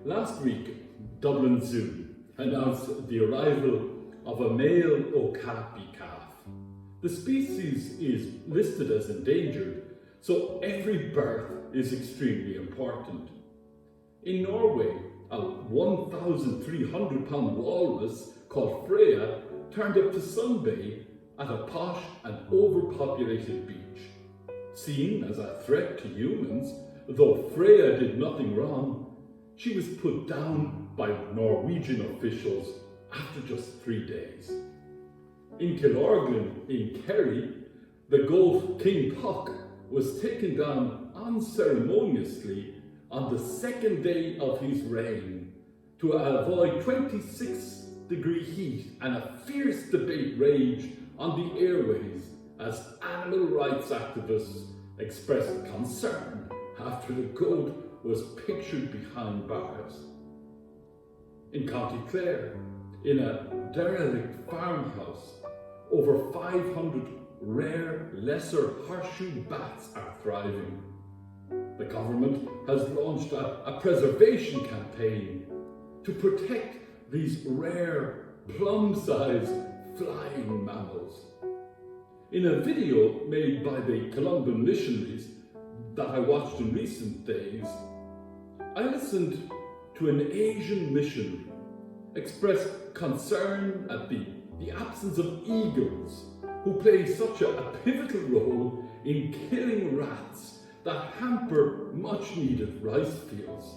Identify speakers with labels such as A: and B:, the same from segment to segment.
A: Last week, Dublin Zoo announced the arrival of a male okapi calf. The species is listed as endangered, so every birth is extremely important. In Norway, a 1,300-pound walrus called Freya turned up to Sunbay at a posh and overpopulated beach. Seen as a threat to humans, though Freya did nothing wrong, she was put down by Norwegian officials after just 3 days. In Kilorglin in Kerry, the goat King Puck was taken down unceremoniously on the second day of his reign to avoid 26-degree heat, and a fierce debate raged on the airways as animal rights activists expressed concern after the goat was pictured behind bars. In County Clare, in a derelict farmhouse, over 500 rare lesser horseshoe bats are thriving. The government has launched a preservation campaign to protect these rare, plum-sized flying mammals. In a video made by the Columban missionaries that I watched in recent days, I listened to an Asian missionary express concern at the absence of eagles, who play such a pivotal role in killing rats that hamper much-needed rice fields.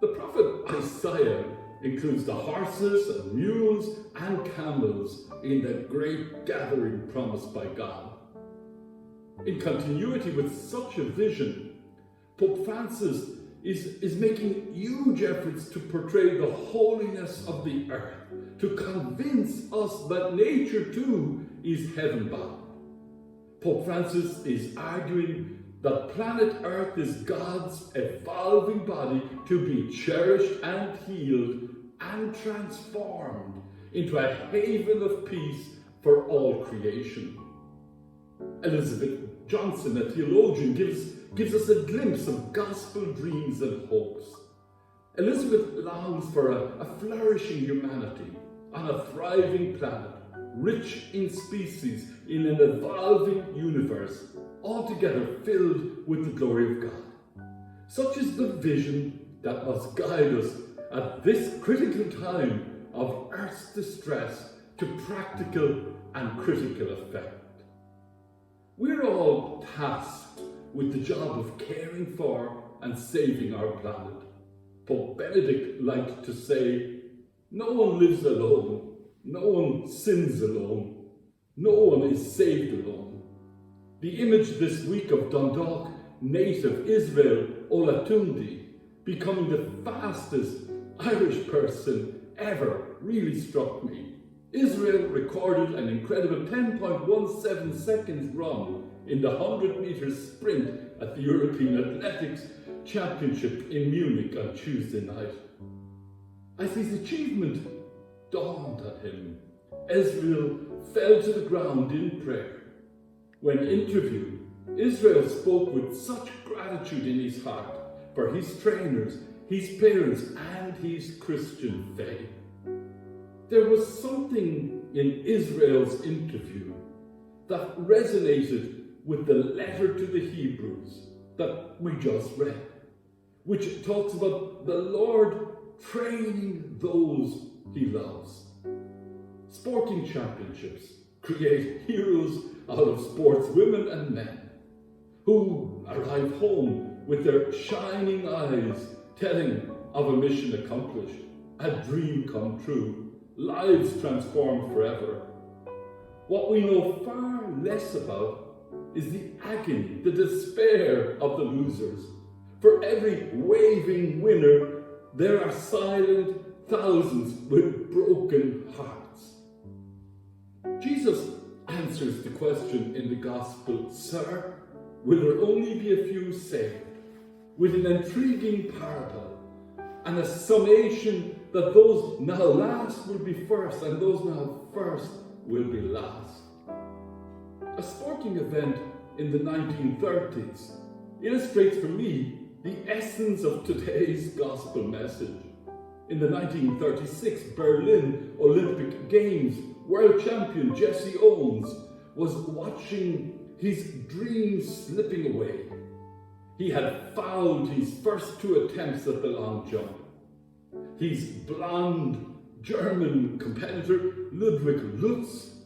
A: The prophet Isaiah includes the horses and mules and camels in the great gathering promised by God. In continuity with such a vision, Pope Francis is making huge efforts to portray the holiness of the earth, to convince us that nature too is heaven-bound. Pope Francis is arguing that planet Earth is God's evolving body to be cherished and healed and transformed into a haven of peace for all creation. Elizabeth Johnson, a theologian, gives us a glimpse of gospel dreams and hopes. Elizabeth longs for a flourishing humanity on a thriving planet, rich in species in an evolving universe, altogether filled with the glory of God. Such is the vision that must guide us at this critical time of Earth's distress to practical and critical effect. We're all tasked with the job of caring for and saving our planet. Pope Benedict liked to say, "No one lives alone, no one sins alone, no one is saved alone." The image this week of Dundalk native Israel Olatundi becoming the fastest Irish person ever really struck me. Israel recorded an incredible 10.17 seconds run in the 100-meter sprint at the European Athletics Championship in Munich on Tuesday night. As his achievement dawned on him, Israel fell to the ground in prayer. When interviewed, Israel spoke with such gratitude in his heart for his trainers, his parents, and his Christian faith. There was something in Israel's interview that resonated with the letter to the Hebrews that we just read, which talks about the Lord training those he loves. Sporting championships create heroes out of sportswomen and men who arrive home with their shining eyes telling of a mission accomplished, a dream come true, lives transformed forever. What we know far less about is the agony, the despair of the losers. For every waving winner, there are silent thousands with broken hearts. Jesus answers the question in the Gospel, "Sir, will there only be a few saved?" with an intriguing parable and a summation that those now last will be first and those now first will be last. A sporting event in the 1930s illustrates for me the essence of today's gospel message. In the 1936 Berlin Olympic Games, world champion Jesse Owens was watching his dreams slipping away. He had fouled his first 2 attempts at the long jump. His blonde German competitor Ludwig Lutz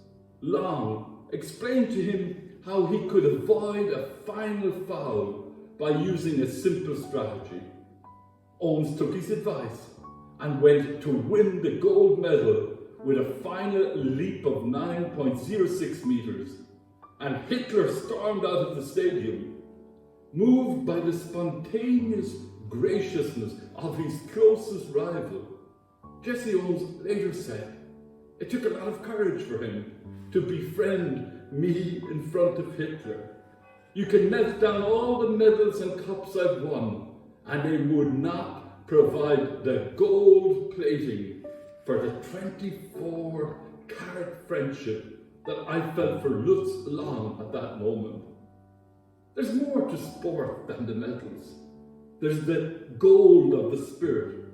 A: Long explained to him how he could avoid a final foul by using a simple strategy. Owens took his advice and went to win the gold medal with a final leap of 9.06 meters, and Hitler stormed out of the stadium. Moved by the spontaneous graciousness of his closest rival, Jesse Owens later said, "It took a lot of courage for him to befriend me in front of Hitler. You can melt down all the medals and cups I've won, and they would not provide the gold plating for the 24-carat friendship that I felt for Lutz Long at that moment." There's more to sport than the medals. There's the gold of the spirit.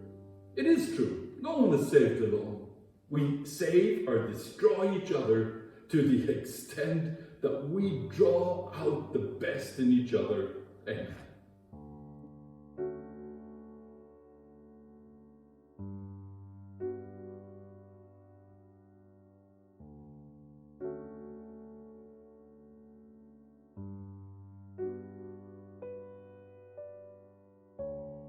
A: It is true, no one is saved alone. We save or destroy each other to the extent that we draw out the best in each other. Amen.